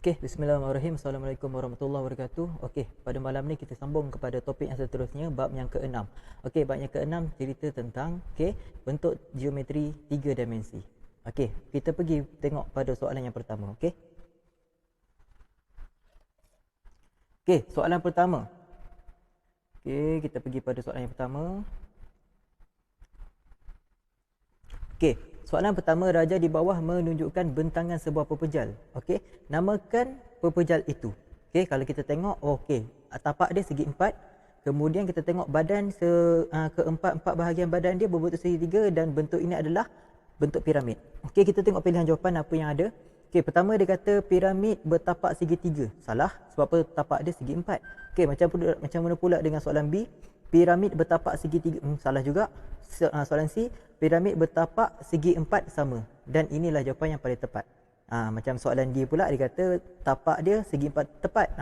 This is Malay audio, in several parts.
Okey, bismillahirrahmanirrahim. Assalamualaikum warahmatullahi wabarakatuh. Okey, pada malam ni kita sambung kepada topik yang seterusnya, bab yang ke-6. Okey, bab yang ke-6 cerita tentang bentuk geometri 3 dimensi. Okey, kita pergi tengok pada soalan yang pertama, okey? Okey, soalan pertama. Okey, kita pergi pada soalan yang pertama. Okey, soalan pertama, raja di bawah menunjukkan bentangan sebuah pepejal. Okey, namakan pepejal itu. Okey, kalau kita tengok, okey, tapak dia segi 4. Kemudian kita tengok badan keempat bahagian badan dia berbentuk segitiga dan bentuk ini adalah bentuk piramid. Okey, kita tengok pilihan jawapan apa yang ada. Okey, pertama dia kata piramid bertapak segitiga. Salah, sebab apa tapak dia segi 4. Okey, macam mana pula dengan soalan B? Piramid bertapak segitiga. Salah juga. Soalan C, piramid bertapak segi 4 sama. Dan inilah jawapan yang paling tepat. Macam soalan D pula, dia kata tapak dia segi 4 tepat.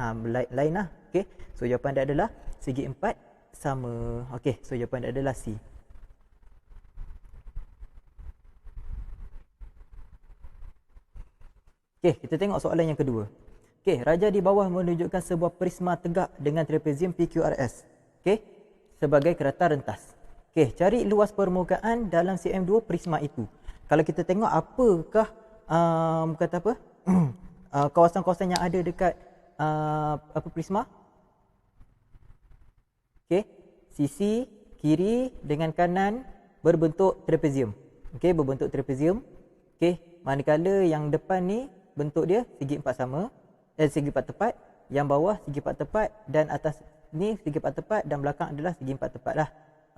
Lain lah. Okey, so jawapan dia adalah segi 4 sama. Okey, so jawapan dia adalah C. Okey, kita tengok soalan yang kedua. Okey, raja di bawah menunjukkan sebuah prisma tegak dengan trapezium PQRS. Okey, sebagai kerata rentas. Okey, cari luas permukaan dalam cm2 prisma itu. Kalau kita tengok apakah kawasan-kawasan yang ada dekat prisma? Okey, sisi kiri dengan kanan berbentuk trapezium. Okey, berbentuk trapezium. Okey, manakala yang depan ni bentuk dia segi 4 sama, segi 4 tepat, yang bawah segi 4 tepat dan atas ni segi 4 tepat dan belakang adalah segi 4 tepat lah.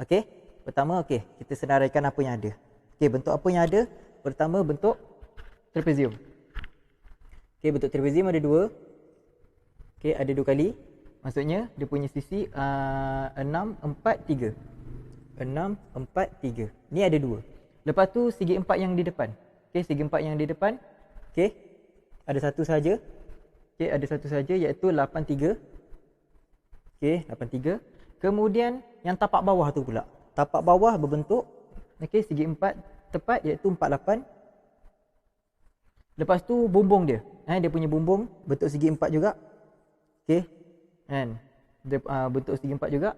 Okey, pertama kita senaraikan apa yang ada. Okey, bentuk apa yang ada? Pertama bentuk trapezium. Okey, bentuk trapezium ada dua. Okey, ada dua kali. Maksudnya dia punya sisi 6, 4, 3. 6, 4, 3. Ni ada dua. Lepas tu segi 4 yang di depan. Okey, segi 4 yang di depan. Okey, ada satu saja. Okey, ada satu saja iaitu 8, 3. Okey, 8, 3. Kemudian yang tapak bawah tu pula. Tapak bawah berbentuk segi 4 tepat iaitu 4, 8. Lepas tu bumbung dia. Dia punya bumbung bentuk segi 4 juga. Okey. Kan? Dia bentuk segi 4 juga.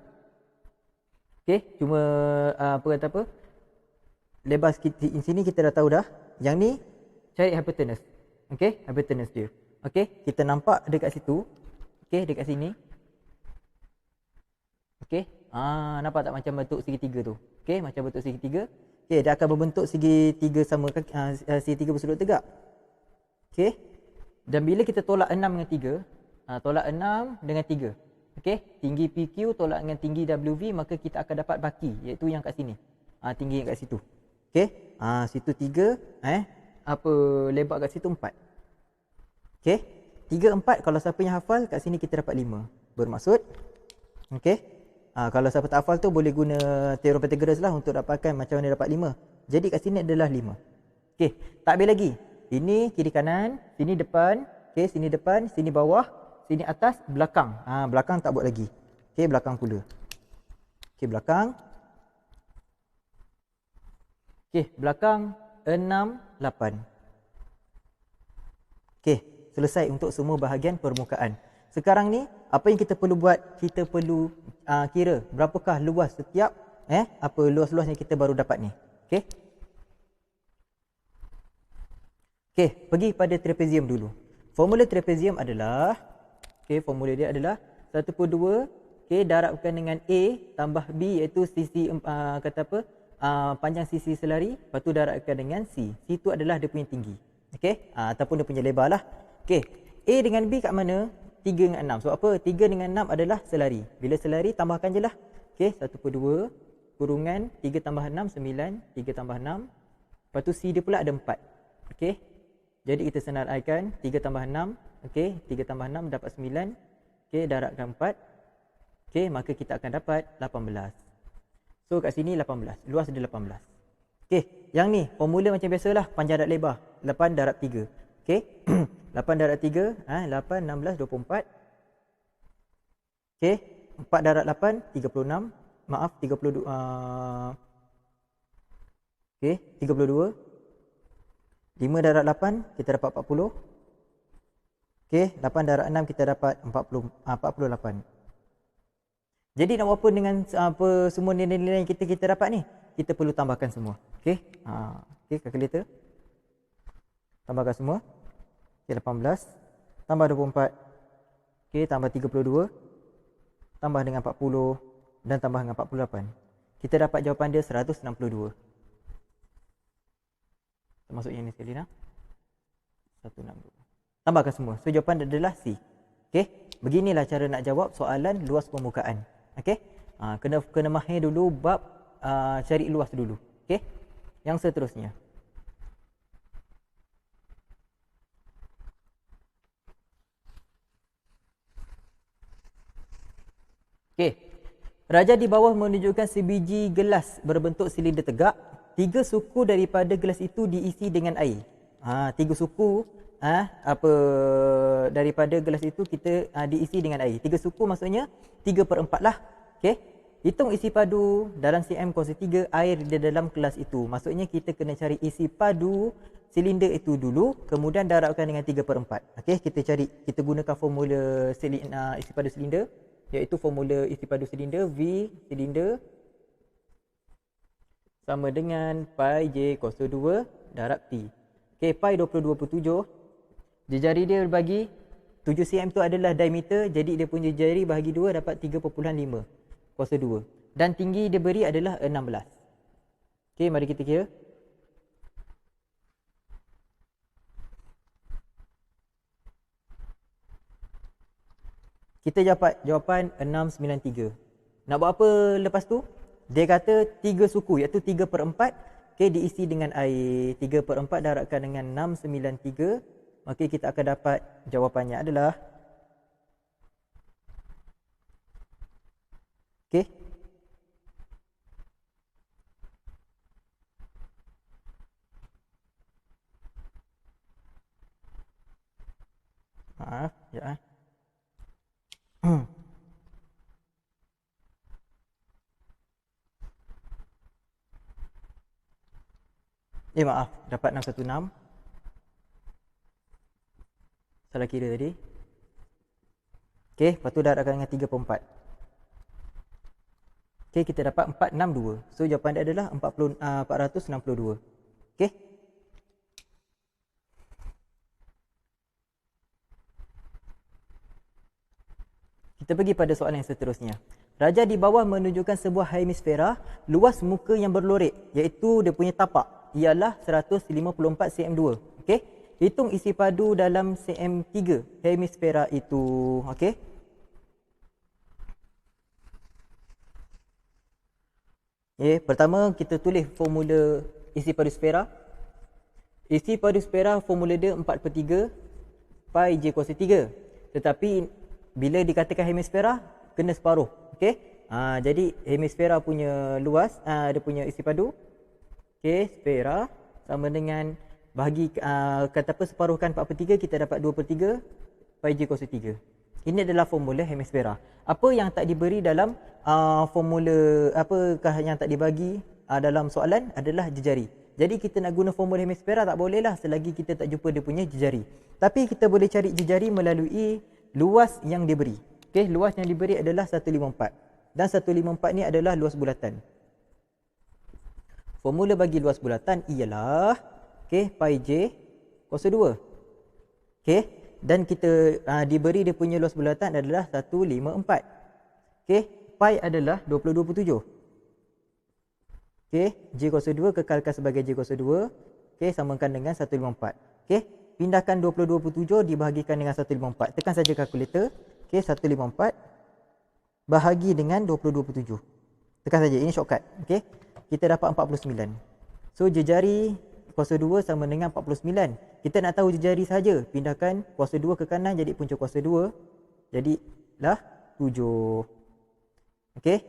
Okey, cuma lebar di sini kita dah tahu dah. Yang ni cari hypotenuse. Okey, hypotenuse dia. Okey, kita nampak dekat situ. Okey, dekat sini. Okey, nampak tak macam bentuk segitiga tu? Okey, macam bentuk segitiga. Okey, dia akan berbentuk segitiga sama, segitiga bersudut tegak. Okey, dan bila kita tolak 6 dengan 3, tolak 6 dengan 3. Okey, tinggi PQ tolak dengan tinggi WV, maka kita akan dapat baki, iaitu yang kat sini. Tinggi yang kat situ. Okey, situ 3, lebar kat situ 4. Okey, 3, 4, kalau siapa yang hafal, kat sini kita dapat 5. Bermaksud, okey, kalau siapa tak hafal tu boleh guna teorem Pythagoras lah untuk dapatkan macam mana dapat 5. Jadi kat sini adalah 5. Okey, tak habis lagi. Ini kiri kanan, sini depan, okey, sini depan, sini bawah, sini atas, belakang. Belakang tak buat lagi. Okey, belakang pula. Okey, belakang. Okey, belakang 6, 8. Okey, selesai untuk semua bahagian permukaan. Sekarang ni apa yang kita perlu buat? Kita perlu kira berapakah luas setiap luas-luas yang kita baru dapat ni. Okey. Okey, pergi pada trapezium dulu. Formula trapezium adalah formula dia adalah 1/2 darabkan dengan A tambah B, iaitu sisi panjang sisi selari, lepas tu darabkan dengan C. C tu adalah dia punya tinggi. Okey, ataupun dia punya lebar lah. Okey, A dengan B kat mana? 3 dengan 6. Sebab apa? 3 dengan 6 adalah selari. Bila selari, tambahkan je lah. Okey, 1/2 kurungan 3 tambah 6, 9. 3 tambah 6. Lepas tu C dia pula ada 4. Okey, jadi kita senaraikan 3 tambah 6. Okey, 3 tambah 6 dapat 9. Okey, darabkan 4. Okey, maka kita akan dapat 18. So kat sini 18. Luas dia 18. Okey, yang ni formula macam biasalah, panjang darab lebar. 8 darab 3. Okey, 8 darab 3, 8, 16, 24. Okey, 4 darab 8, 36. Maaf, 32. Okey, 32. 5 darab 8, kita dapat 40. Okey, 8 darab 6 kita dapat 48. Jadi nak buat apa dengan semua nilai-nilai yang kita dapat ni? Kita perlu tambahkan semua. Okey. Okey, kalkulator. Tambahkan semua. Okey, 18 tambah 24. Okey, tambah 32 tambah dengan 40 dan tambah dengan 48. Kita dapat jawapan dia 162. Termasuk yang ni sekali 162. Tambahkan semua. So jawapan dia adalah C. Okey. Beginilah cara nak jawab soalan luas permukaan. Okey. Kena mahir dulu bab cari luas dulu. Okey. Yang seterusnya. Okey. Raja di bawah menunjukkan sebiji gelas berbentuk silinder tegak. 3 suku daripada gelas itu diisi dengan air. 3 suku daripada gelas itu kita diisi dengan air. 3 suku maksudnya 3/4 lah. Okey. Hitung isi padu dalam cm kuasa 3 air di dalam gelas itu. Maksudnya kita kena cari isi padu silinder itu dulu, kemudian darabkan dengan 3/4. Okey, kita gunakan formula isi padu silinder, iaitu formula isi padu silinder V silinder sama dengan pi J kuasa 2 darab T. Okey, pi 22/7. Jejari dia berbagi 7 cm tu adalah diameter, jadi dia punya jari bahagi 2 dapat 3.5 kuasa 2. Dan tinggi dia beri adalah 16. Okey, mari kita kira. Kita dapat jawapan 693. Nak buat apa lepas tu? Dia kata 3 suku iaitu 3/4. Okey, diisi dengan air. 3/4 darabkan dengan 693. Maka kita akan dapat jawapannya adalah okey. Maaf, ya. Maaf, dapat 616. Salah kira tadi. Okey, lepas tu darabkan dengan 3/4. Okey, kita dapat 462. So jawapan dia adalah 462. Okey. Kita pergi pada soalan yang seterusnya. Raja di bawah menunjukkan sebuah hemisfera luas muka yang berlorek, iaitu dia punya tapak ialah 154 cm2. Okey. Hitung isi padu dalam cm3 hemisfera itu. Okey. Pertama kita tulis formula isi padu sfera. Isi padu sfera formula dia 4/3 pi J kuasa 3. Tetapi bila dikatakan hemisfera kena separuh. Okey. Jadi hemisfera punya luas, dia punya isi padu. Okey, sfera sama dengan bahagi kata apa, separuhkan 4/3, kita dapat 2/3 pi J kuasa 3. Ini adalah formula hemisfera. Apa yang tak diberi dalam formula, apakah yang tak dibagi dalam soalan adalah jejari. Jadi kita nak guna formula hemisfera tak bolehlah selagi kita tak jumpa dia punya jejari. Tapi kita boleh cari jejari melalui luas yang diberi. Okey, luas yang diberi adalah 154. Dan 154 ni adalah luas bulatan. Formula bagi luas bulatan ialah pi J kuasa 2. Okey, dan kita diberi dia punya luas bulatan adalah 154. Okey, pi adalah 22/7. Okey, J kuasa 2 kekalkan sebagai J kuasa 2. Okey, samakan dengan 154. Okey, pindahkan 22/7 dibahagikan dengan 154. Tekan saja kalkulator. Okey, 154 bahagi dengan 22/7. Tekan saja, ini shortcut. Okey, kita dapat 49. So jejari kuasa 2 sama dengan 49. Kita nak tahu jejari saja. Pindahkan kuasa 2 ke kanan jadi punca kuasa 2. Jadilah 7. Okey.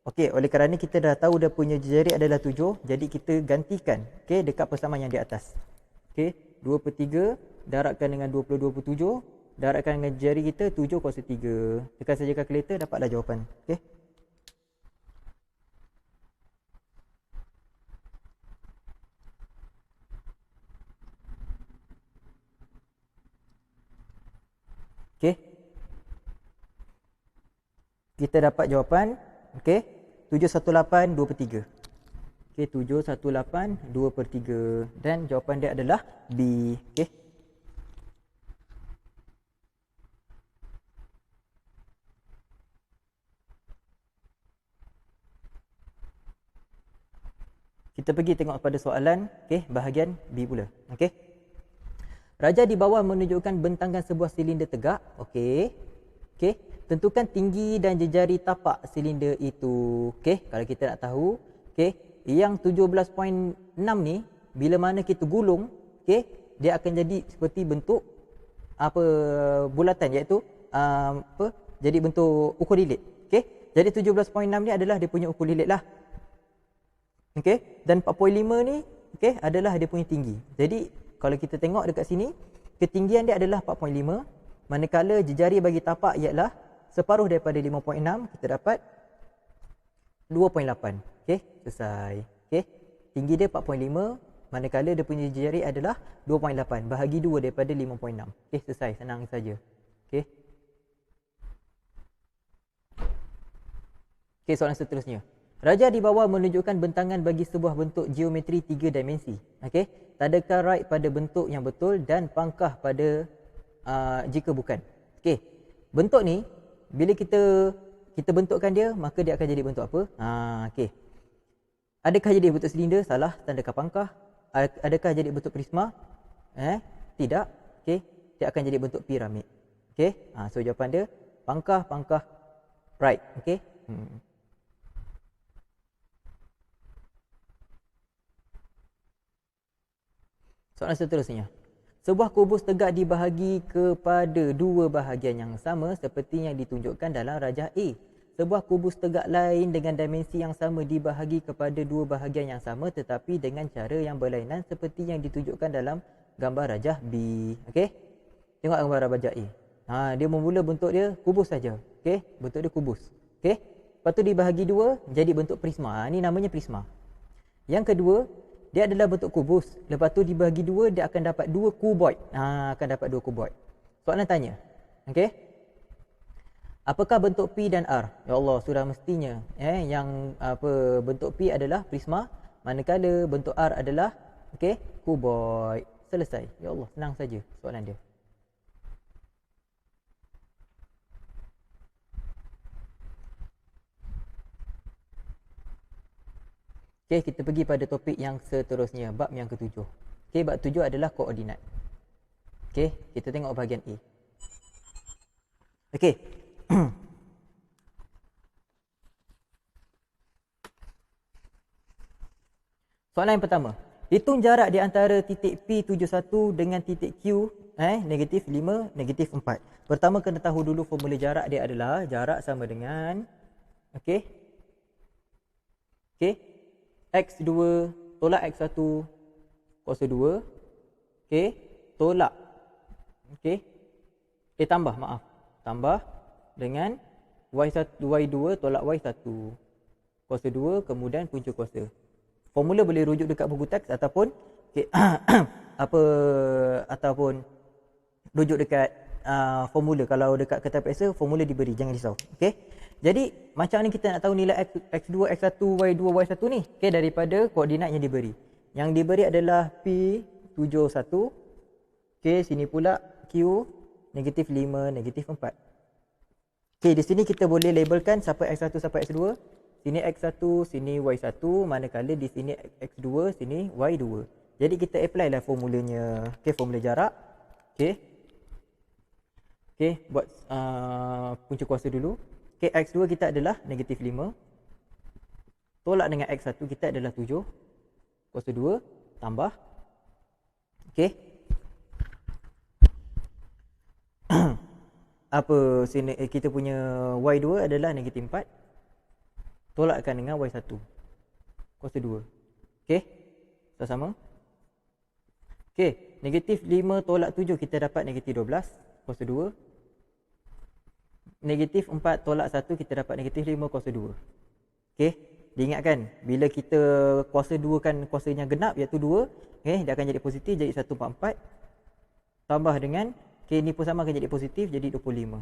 Okey, oleh kerana kita dah tahu dia punya jejari adalah 7, jadi kita gantikan dekat persamaan yang di atas. Okey, 2/3 darabkan dengan 22/7, darabkan dengan jari kita 7 kuasa 3. Tekan saja kalkulator, dapatlah jawapan. Okey. kita dapat jawapan, okey, 718 2/3. Okey, 718 2/3 dan jawapan dia adalah B. Okey. Kita pergi tengok pada soalan, okey, bahagian B pula. Okey. Raja di bawah menunjukkan bentangan sebuah silinder tegak. Okey. Okey, tentukan tinggi dan jejari tapak silinder itu. Okey, kalau kita nak tahu, okey, yang 17.6 ni bila mana kita gulung, okey, dia akan jadi seperti bentuk apa bulatan, iaitu jadi bentuk ukur lilit. Okey. Jadi 17.6 ni adalah dia punya ukur lilit lah. Okey, dan 4.5 ni okey adalah dia punya tinggi. Jadi kalau kita tengok dekat sini, ketinggian dia adalah 4.5, manakala jejari bagi tapak ialah separuh daripada 5.6, kita dapat 2.8. Okey, selesai. Okey, tinggi dia 4.5, manakala dia punya jejari adalah 2.8, bahagi 2 daripada 5.6. Okey, selesai, senang saja. Okey. Okey, soalan seterusnya. Raja di bawah menunjukkan bentangan bagi sebuah bentuk geometri 3 dimensi. Okey, tadakah right pada bentuk yang betul dan pangkah pada jika bukan. Okey, bentuk ni bila kita bentukkan dia, maka dia akan jadi bentuk apa? Okey. Adakah jadi bentuk silinder? Salah, tandakah pangkah? Adakah jadi bentuk prisma? Tidak. Okey, dia akan jadi bentuk piramid. Okey, so jawapan dia pangkah right. Okey. Soalan seterusnya. Sebuah kubus tegak dibahagi kepada dua bahagian yang sama seperti yang ditunjukkan dalam rajah A. Sebuah kubus tegak lain dengan dimensi yang sama dibahagi kepada dua bahagian yang sama tetapi dengan cara yang berlainan seperti yang ditunjukkan dalam gambar rajah B. Okey? Tengok gambar rajah A. Dia memula bentuk dia kubus saja. Okey? Bentuk dia kubus. Okey? Lepas tu dibahagi dua jadi bentuk prisma. Ini namanya prisma. Yang kedua, dia adalah bentuk kubus. Lepas tu dibahagi dua, dia akan dapat dua kuboid. Akan dapat dua kuboid. Soalan tanya. Okey? Apakah bentuk P dan R? Ya Allah, sudah mestinya yang bentuk P adalah prisma, manakala bentuk R adalah kuboid. Selesai. Ya Allah, senang saja soalan dia. Okey, kita pergi pada topik yang seterusnya, bab yang ketujuh. Okey, bab 7 adalah koordinat. Okey, kita tengok bahagian A. Okey. Soalan yang pertama. Hitung jarak di antara titik P71 dengan titik Q, negatif 5, negatif 4. Pertama kena tahu dulu formula jarak dia adalah jarak sama dengan X2 tolak X1 kuasa 2. Tolak. Tambah dengan Y2 tolak Y1 kuasa 2, kemudian punca kuasa. Formula boleh rujuk dekat buku teks ataupun ataupun rujuk dekat formula. Kalau dekat kertas periksa formula diberi, jangan risau. Okey. Jadi macam ni kita nak tahu nilai X2, X1, Y2, Y1 ni daripada koordinat yang diberi. Yang diberi adalah P71. Sini pula Q negatif 5, negatif 4. Di sini kita boleh labelkan siapa X1 sampai X2. Sini X1, sini Y1, manakala di sini X2, sini Y2. Jadi kita apply lah formulanya. Formula jarak. Buat punca kuasa dulu. X2 kita adalah negatif 5. Tolak dengan X1 kita adalah 7. Kuasa 2 tambah. Sini kita punya Y2 adalah negatif 4. Tolakkan dengan Y1. Kuasa 2. Sama-sama. Negatif 5 tolak 7 kita dapat negatif 12. Kuasa 2. Negatif 4 tolak 1 kita dapat negatif 5 kuasa 2. Diingatkan bila kita kuasa 2 kan kuasanya genap iaitu 2, dia akan jadi positif jadi 144 tambah dengan ni pun sama akan jadi positif jadi 25.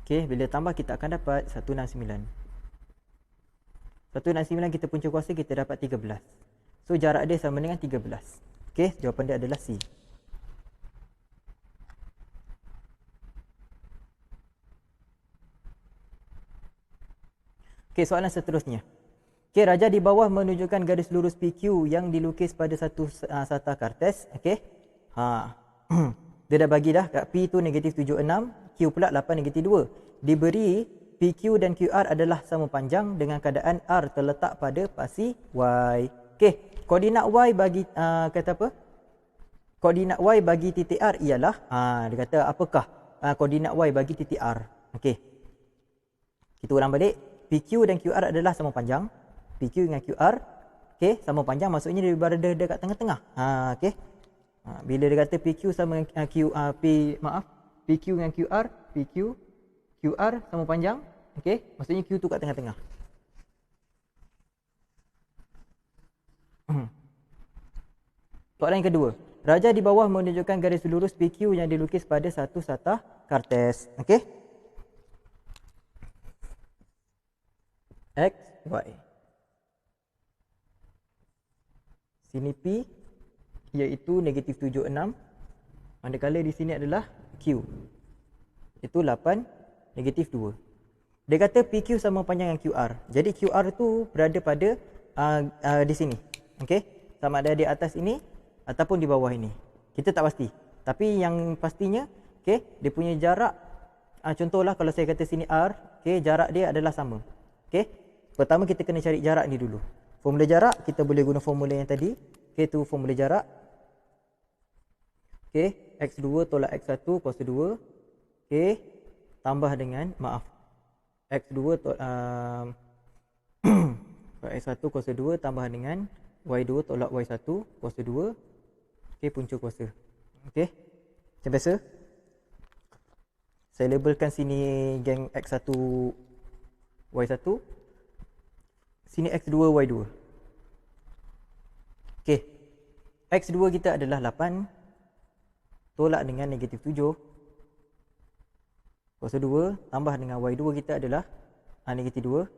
Okey, bila tambah kita akan dapat 169. 169 kita punca kuasa kita dapat 13. So jarak dia sama dengan 13. Okey, jawapan dia adalah C. Okey, soalan seterusnya. Okey, raja di bawah menunjukkan garis lurus PQ yang dilukis pada satu sata kartes. Okey. Dia dah bagi dah kat P tu negatif 76, Q pula 8 negatif 2. Diberi PQ dan QR adalah sama panjang dengan keadaan R terletak pada pasi Y. Okey, koordinat Y bagi kata apa? Koordinat Y bagi titik R ialah dia kata apakah koordinat Y bagi titik R. Okey. Kita ulang balik. PQ dan QR adalah sama panjang. PQ dengan QR okey, sama panjang maksudnya dia berada dekat tengah-tengah. Okey. Bila dia kata PQ sama dengan PQ dengan QR, PQ QR sama panjang, okey, maksudnya Q tu kat tengah-tengah. Soalan yang kedua. Raja di bawah menunjukkan garis lurus PQ yang dilukis pada satu satah kartes. Okey. X, Y. Sini P iaitu negatif 76. Manakala di sini adalah Q. Itu 8, negatif 2. Dia kata PQ sama panjang dengan QR. Jadi QR tu berada pada di sini. Okey. Sama ada di atas ini ataupun di bawah ini. Kita tak pasti. Tapi yang pastinya, okey, dia punya jarak contohlah kalau saya kata sini R, okey, jarak dia adalah sama. Okey. Pertama kita kena cari jarak ni dulu. Formula jarak kita boleh guna formula yang tadi. Okey, tu formula jarak. Okey, X2 tolak X1 kuasa 2. Okey, tambah dengan X2 tolak X1 kuasa 2 tambah dengan Y2 tolak Y1 kuasa 2. Okey, punca kuasa. Okey. Macam biasa. Saya labelkan sini geng X1 Y1. Sini X2 Y2. Okey. X2 kita adalah 8 tolak dengan negatif 7 kuasa 2 tambah dengan Y2 kita adalah negatif 2.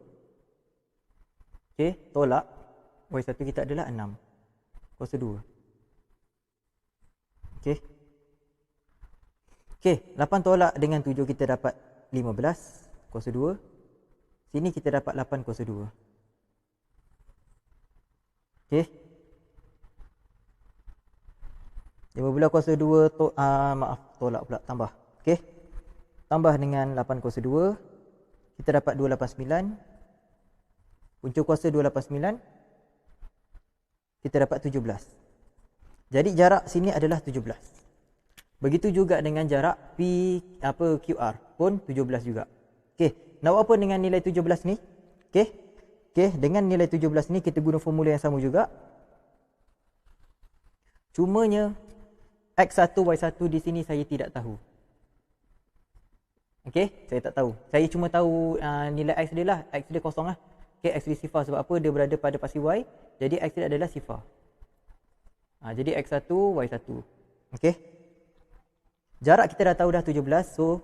Okey, tolak Y1 kita adalah 6 kuasa 2. Okey. Okey, 8 tolak dengan 7 kita dapat 15 kuasa 2. Sini kita dapat 8 kuasa 2. Okey. 15 kuasa 2 tolak pula tambah. Okey. Tambah dengan 8 kuasa 2 kita dapat 289. Punca kuasa 289 kita dapat 17. Jadi jarak sini adalah 17. Begitu juga dengan jarak QR pun 17 juga. Okey, nak buat apa dengan nilai 17 ni? Okey. Okey, dengan nilai 17 ni kita guna formula yang sama juga. Cumanya X1 Y1 di sini saya tidak tahu. Okey, saya tak tahu. Saya cuma tahu nilai X dia lah. X dia kosong lah. Okey, X dia sifar sebab apa? Dia berada pada pasi Y. Jadi X dia adalah sifar. Jadi X1 Y1. Okey. Jarak kita dah tahu dah 17. So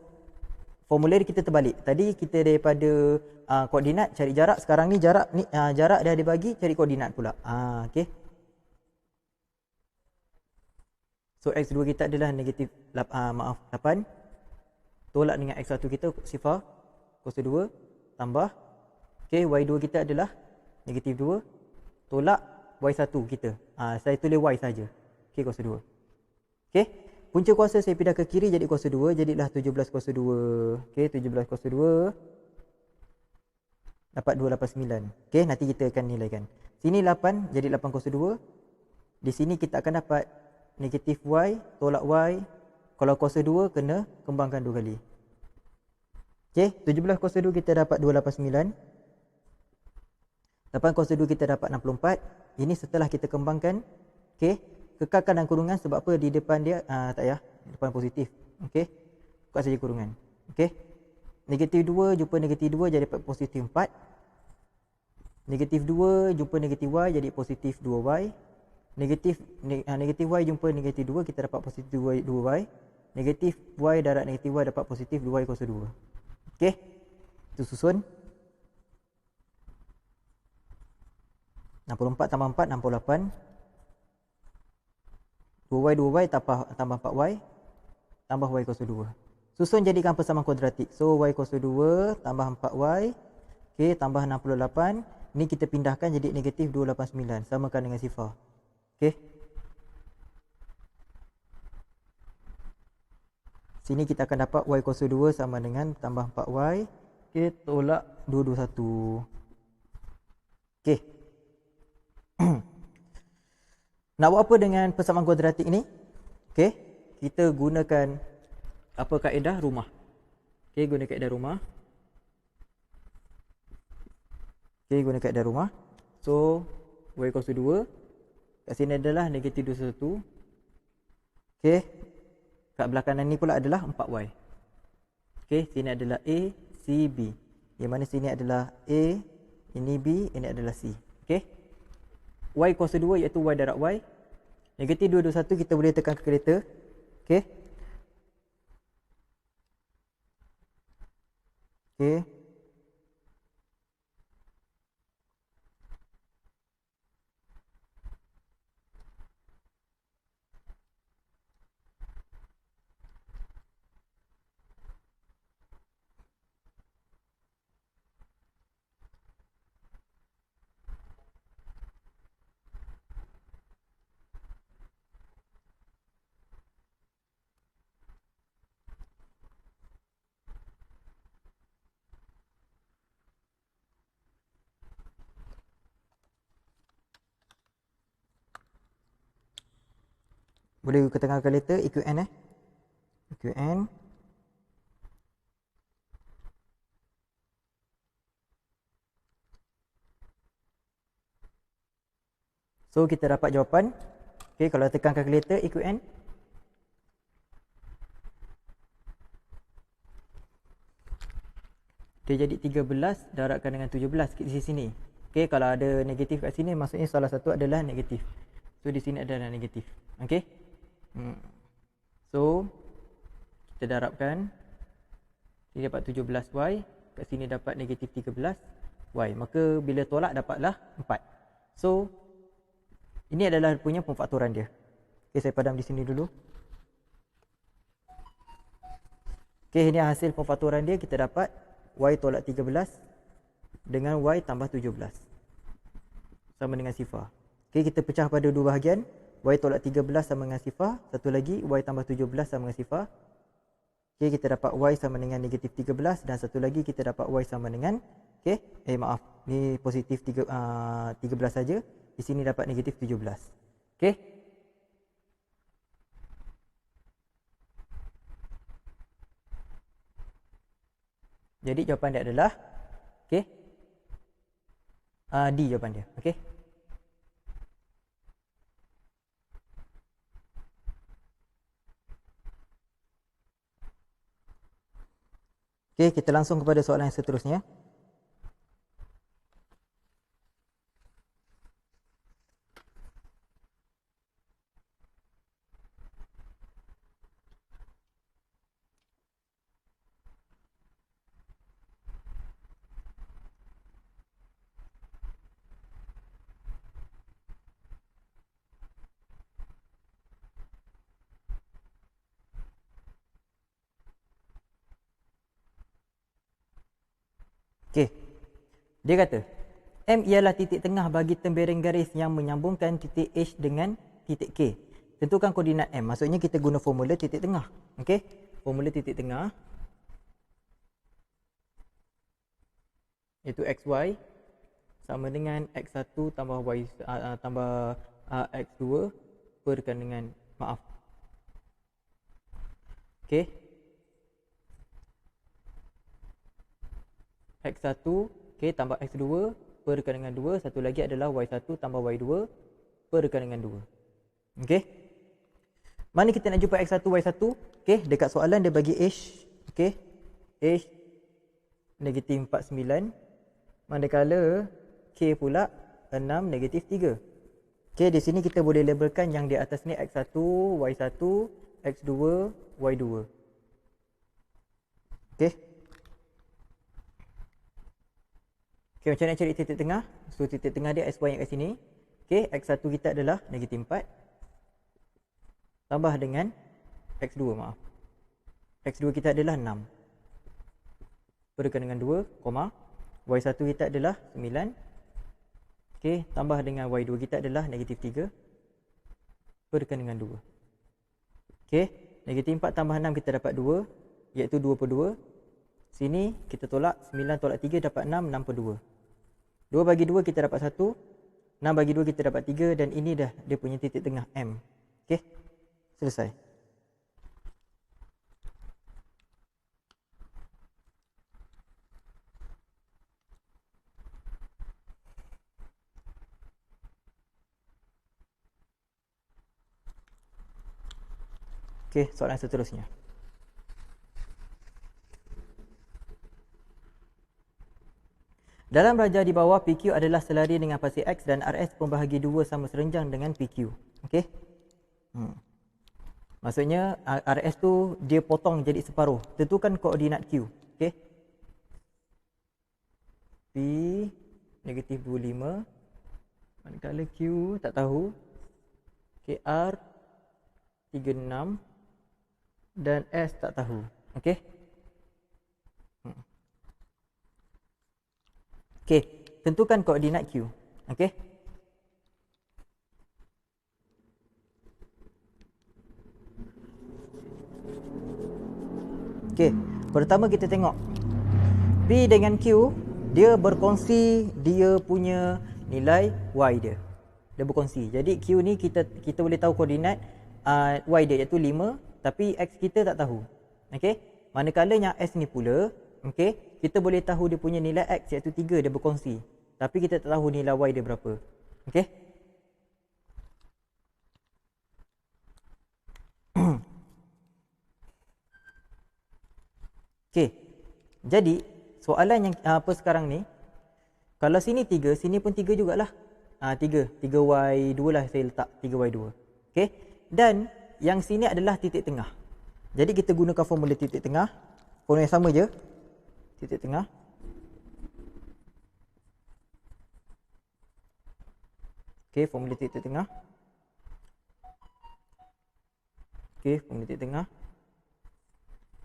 formulir kita terbalik. Tadi kita daripada koordinat cari jarak, sekarang ni jarak dah dibagi, cari koordinat pula. Okey. So X2 kita adalah negatif 8 tolak dengan X1 kita sifar kuasa 2 tambah. Okey, Y2 kita adalah negatif 2 tolak Y1 kita. Saya tulis Y saja. Okey, kuasa 2. Okey. Punca kuasa saya pindah ke kiri jadi kuasa 2, jadilah 17 kuasa 2. Okey, 17 kuasa 2 dapat 289. Okey, nanti kita akan nilaikan. Sini 8 jadi 8 kuasa 2. Di sini kita akan dapat negatif Y tolak Y. Kalau kuasa 2 kena kembangkan 2 kali. Okey, 17 kuasa 2 kita dapat 289. 8 kuasa 2 kita dapat 64. Ini setelah kita kembangkan. Okey, kekalkan dalam kurungan sebab apa? Di depan dia tak payah, depan positif. Okey, buka saja kurungan. Okey, negatif 2 jumpa negatif 2 jadi dapat positif 4. Negatif 2 jumpa negatif Y jadi positif 2Y. Negatif Y jumpa negatif 2 kita dapat positif 2Y. Negatif Y darab negatif Y dapat positif 2Y kuasa 2. Okey. Itu susun. 64 tambah 4, 68. 2y, 2y tambah 4y. Tambah y kuasa 2. Susun jadikan persamaan kuadratik. So, y kuasa 2 tambah 4y. Okey, tambah 68. Ni kita pindahkan jadi negatif 289. Samakan dengan sifar. Okey. Sini kita akan dapat y kuasa 2 sama dengan tambah 4y. Okey, tolak 221. Okey. Nak buat apa dengan persamaan kuadratik ni? Okey, kita gunakan apa kaedah rumah. Okey, guna kaedah rumah. Okey, guna kaedah rumah. So, y kuasa 2. Kat sini adalah negatif 21. Okey. Kat belah kanan ni pula adalah 4y. Okey, sini adalah A, C, B. Yang mana sini adalah A, ini B, ini adalah C. Okey. Y kuasa 2 iaitu y darab y. Negatif 221 kita boleh tekan kalkulator. Okey. Okey. Boleh ke tengah kalkulator EQN EQN. So kita dapat jawapan. Okey, kalau tekan kalkulator EQN. Dia jadi 13 darabkan dengan 17 di sini. Okey, kalau ada negatif kat sini maksudnya salah satu adalah negatif. So di sini adalah negatif. Okey. So kita darabkan. Ini dapat 17y, kat sini dapat negatif 13y. Maka bila tolak dapatlah 4. So ini adalah punya pemfaktoran dia. Okey, saya padam di sini dulu. Okey, ini hasil pemfaktoran dia. Kita dapat y tolak 13 dengan y tambah 17 sama dengan sifar. Okey, kita pecah pada dua bahagian. Y tolak 13 sama dengan sifar. Satu lagi y tambah 17 sama dengan sifar. Okey, kita dapat y sama dengan negatif 13 dan satu lagi kita dapat y sama dengan maaf. Ni positif 13 saja. Di sini dapat negatif 17. Okey. Jadi jawapan dia adalah D jawapan dia. Okey. Okey, kita langsung kepada soalan yang seterusnya. Okey. Dia kata, M ialah titik tengah bagi tembereng garis yang menyambungkan titik H dengan titik K. Tentukan koordinat M. Maksudnya kita guna formula titik tengah. Okey. Formula titik tengah iaitu XY sama dengan X1 tambah Y tambah X2 perkan dengan maaf. Okey. X1 tambah X2 perkan dengan 2. Satu lagi adalah Y1 tambah Y2 perkan dengan 2. Okey. Mana kita nak jumpa X1, Y1? Okey, dekat soalan dia bagi H. Okey. H negatif 49. Manakala K pula 6 negatif 3. Okey, di sini kita boleh labelkan yang di atas ni X1, Y1, X2, Y2. Okey. Okey, macam nak cari titik tengah? So titik tengah dia xy yang kat sini. Okey, x1 kita adalah negatif 4 tambah dengan x2, maaf. X2 kita adalah 6. Perlukan dengan 2, y1 kita adalah 9. Okey, tambah dengan y2 kita adalah negatif 3. Perlukan dengan 2. Okey, negatif 4 tambah 6 kita dapat 2, iaitu 2 per 2. Sini kita tolak, 9 tolak 3 dapat 6, 6 per 2. 2 bagi 2 kita dapat 1, 6 bagi 2 kita dapat 3, dan ini dah dia punya titik tengah M. Okey, selesai. Okey, soalan seterusnya. Dalam raja di bawah, PQ adalah selari dengan pasir X dan RS pembahagi 2 sama serenjang dengan PQ. Okey. Maksudnya RS tu dia potong jadi separuh. Tentukan koordinat Q. Okey. P negatif 25. Manakala Q tak tahu. KR 36 dan S tak tahu. Okey. Okey, tentukan koordinat Q. Okey. Okey, pertama kita tengok P dengan Q, dia berkongsi dia punya nilai Y dia. Dia berkongsi. Jadi Q ni kita boleh tahu koordinat Y dia iaitu 5, tapi X kita tak tahu. Okey. Manakala yang S ni pula, okey, kita boleh tahu dia punya nilai X iaitu 3, dia berkongsi. Tapi kita tak tahu nilai Y dia berapa. Okey. Okey. Jadi, soalan yang apa sekarang ni, kalau sini 3, sini pun 3 jugalah. 3y2 lah saya letak 3y2. Okey. Dan yang sini adalah titik tengah. Jadi kita gunakan formula titik tengah. Formula yang sama je. Titik tengah. Okey, formula titik tengah. Okey, formula titik tengah.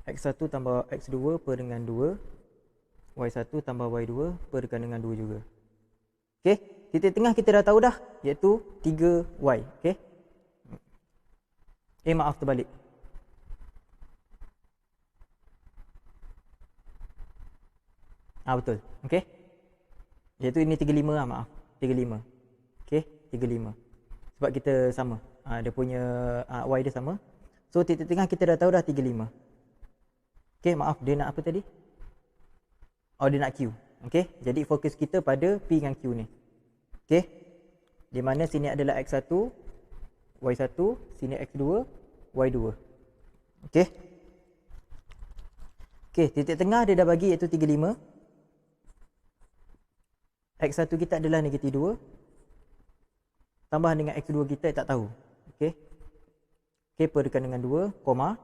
X1 tambah X2 per dengan 2. Y1 tambah Y2 per dengan 2 juga. Okey, titik tengah kita dah tahu dah, iaitu 3Y. Okey. Maaf, terbalik. Betul. Okey. Iaitu ini 35 lah, maaf. 35. Okey, 35. Sebab kita sama. Dia punya Y dia sama. So titik tengah kita dah tahu dah 35. Okey, maaf, dia nak apa tadi? Dia nak Q. Okey, jadi fokus kita pada P dengan Q ni. Okey. Di mana sini adalah X1, Y1, sini X2, Y2. Okey. Okey, titik tengah dia dah bagi iaitu 35. X1 kita adalah negatif 2. Tambah dengan X2 kita tak tahu. Okey. Okey, perlukan dengan 2, koma.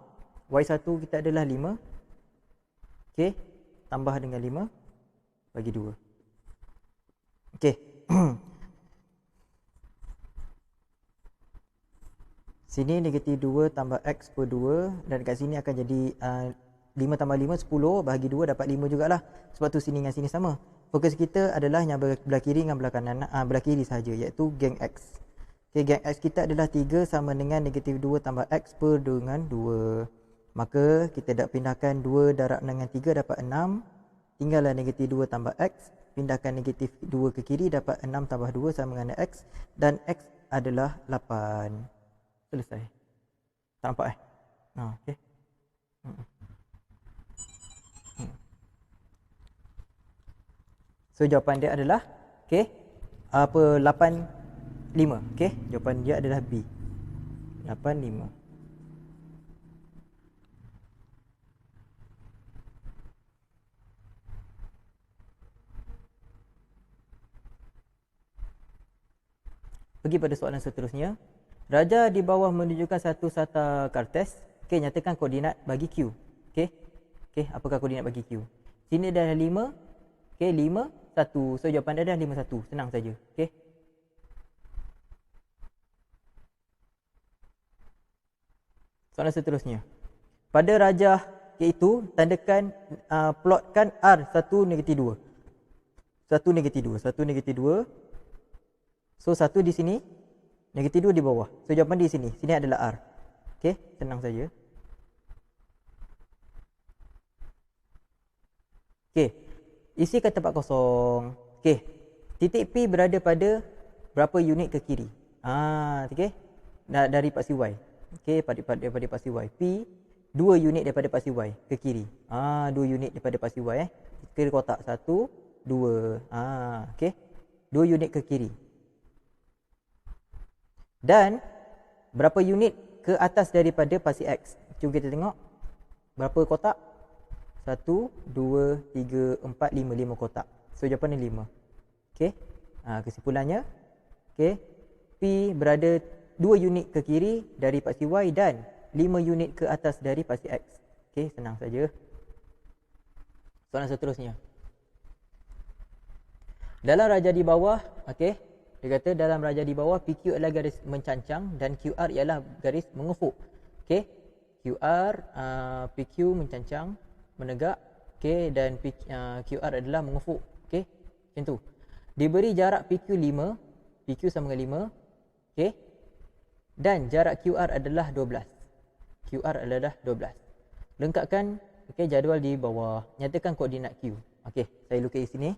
Y1 kita adalah 5. Okey, tambah dengan 5 bagi 2. Okey. Sini negatif 2 tambah X per 2. Dan dekat sini akan jadi 5 tambah 5, 10. Bahagi 2 dapat 5 jugalah. Sebab tu sini dengan sini sama. Fokus kita adalah yang belah kiri dengan belah kanan, belah kiri sahaja, iaitu geng X. Okey, geng X kita adalah 3 sama dengan negatif 2 tambah X per dengan 2. Maka kita dah pindahkan 2 darab dengan 3 dapat 6. Tinggallah negatif 2 tambah X. Pindahkan negatif 2 ke kiri dapat 6 tambah 2 sama dengan X. Dan X adalah 8. Selesai. Tak nampak okey. So jawapan dia adalah okey, 85. Okey, jawapan dia adalah B. 85. Pergi pada soalan seterusnya. Raja di bawah menunjukkan satu sata kartes. Okey, nyatakan koordinat bagi Q. Okey. Okey, apakah koordinat bagi Q? Sini adalah 5. Okey, 5, 1. So jawapan dia adalah 5, 1. Senang saja. Okey. Soalan seterusnya. Pada rajah iaitu tandakan plotkan R 1 negatif 2. 1 negatif 2. 1 negatif 2. So 1 di sini, negatif 2 di bawah. So jawapan di sini. Sini adalah R. Okey, senang saja. Okey. Isikan tempat kosong. Okey. Titik P berada pada berapa unit ke kiri? Okey. Dari paksi Y. Okey, daripada paksi Y. P 2 unit daripada paksi Y ke kiri. 2 unit daripada paksi Y Kira kotak 1, 2. Okey. 2 unit ke kiri. Dan berapa unit ke atas daripada paksi X? Jom kita tengok. Berapa kotak? 1, 2, 3, 4, 5. 5 kotak. So jawapan ni 5. Okey. Kesimpulannya, okey, P berada 2 unit ke kiri dari paksi Y dan 5 unit ke atas dari paksi X. Okey, senang saja. Soalan seterusnya. Dalam raja di bawah, okey, dia kata dalam raja di bawah PQ adalah garis mencancang dan QR ialah garis mengufuk. Okey. QR, PQ mencancang, menegak, okey, dan QR adalah mengufuk. Okey. Macam tu. Diberi jarak PQ 5, PQ sama dengan 5. Okey. Dan jarak QR adalah 12. QR adalah 12. Lengkapkan jadual di bawah. Nyatakan koordinat Q. Okey, saya lukis di sini.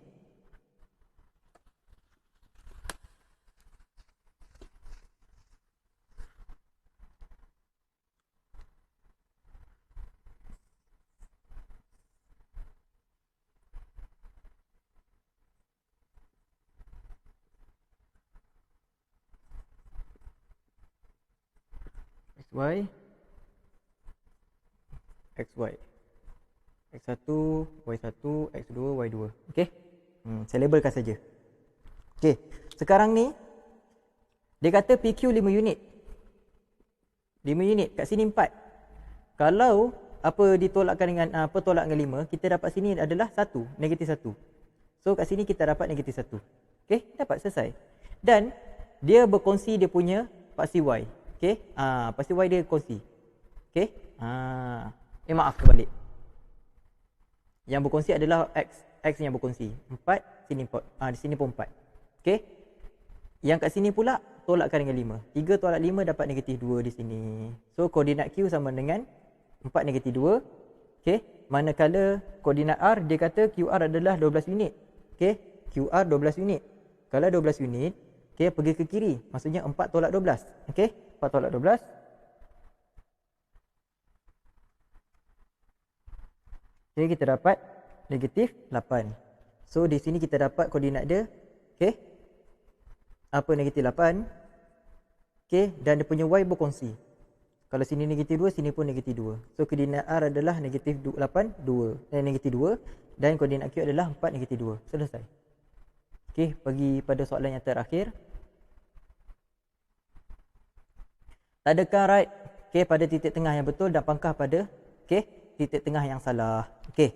XY XY X1 Y1 X2 Y2. Okey. Saya labelkan saja. Okey. Sekarang ni dia kata PQ 5 unit. 5 unit, kat sini 4. Kalau apa ditolakkan dengan tolak dengan 5, kita dapat sini adalah 1, negatif 1. So kat sini kita dapat negatif 1. Okey, dapat selesai. Dan dia berkongsi dia punya paksi Y. Okey, paksi Y dia kongsi. Okey. Maaf, terbalik. Yang berkongsi adalah X yang berkongsi. 4, sini 4. Di sini pun 4. Okey. Yang kat sini pula tolakkan dengan 5. 3 tolak 5 dapat negatif 2 di sini. So koordinat Q sama dengan 4 negatif 2. Okey. Manakala koordinat R dia kata QR adalah 12 unit. Okey. QR 12 unit. Kalau 12 unit, okey, pergi ke kiri. Maksudnya 4 tolak 12. Okey. 4 tolak 12. Jadi kita dapat negatif 8. So di sini kita dapat koordinat dia. Okey. Apa negatif 8? Okey, dan dia punya Y berkongsi. Kalau sini negatif 2, sini pun negatif 2. So koordinat R adalah negatif 8, 2. Negatif 2 dan koordinat Q adalah 4, negatif 2. Selesai. Okey, pergi pada soalan yang terakhir. Tadakan right, okey, pada titik tengah yang betul dan pangkah pada titik tengah yang salah. Okey.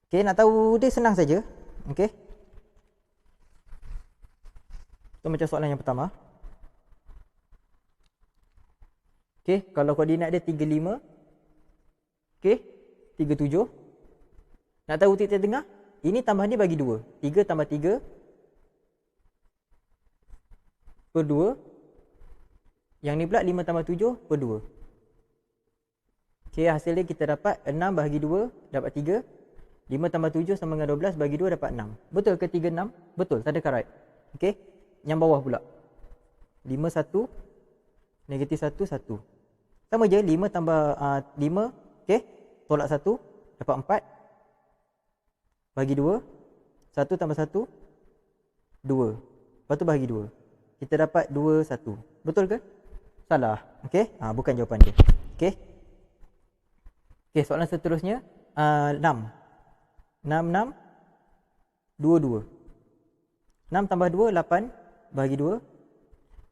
Okey, nak tahu dia senang saja. Okey. So macam soalan yang pertama. Okey, kalau koordinat dia 35. Okey, 37. Nak tahu titik tengah? Ini tambah ni bagi 2. 3 tambah 3 per 2. Yang ni pula 5 tambah 7 per 2. Okey, hasilnya kita dapat 6 bahagi 2 dapat 3. 5 tambah 7 sama dengan 12 bagi 2 dapat 6. Betul ke 3, 6? Betul, tadakan right. Okey, yang bawah pula. 5, 1. Negatif 1, 1. Sama je, 5 tambah 5. Okey, tolak 1 dapat 4. Bagi 2. 1 tambah 1. 2. Lepas tu bahagi 2. Kita dapat 2, 1. Betul ke? Salah. Okey, bukan jawapan dia. Okey. Okey, soalan seterusnya 6. 6, 6. 2, 2. 6 tambah 2, 8 bagi 2.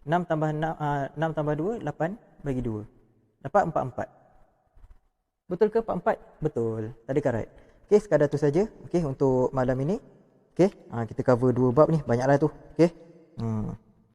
6 tambah 6 tambah 2, 8 bagi 2. Dapat 4, 4. Betul ke 4, 4? Betul. Tadakan right. Okey, sekadar tu saja. Okey, untuk malam ini. Okey, kita cover 2 bab ni, banyaklah tu. Okey.